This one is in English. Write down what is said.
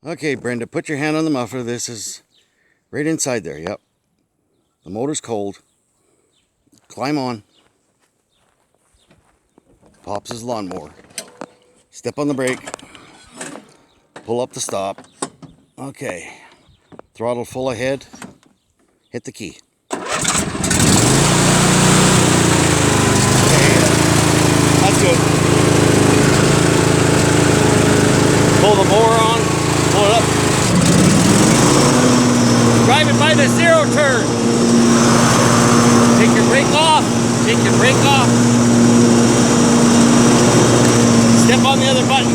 Okay, Brenda, put your hand on the muffler. This is right inside there. Yep. The motor's cold. Climb on. Pops his lawnmower. Step on the brake. Pull up the stop. Okay. Throttle full ahead. Hit the key. Okay. That's good. Pull the mower on. Pull it up. Drive it by the zero turn. Take your brake off. Take your brake off. Step on the other button.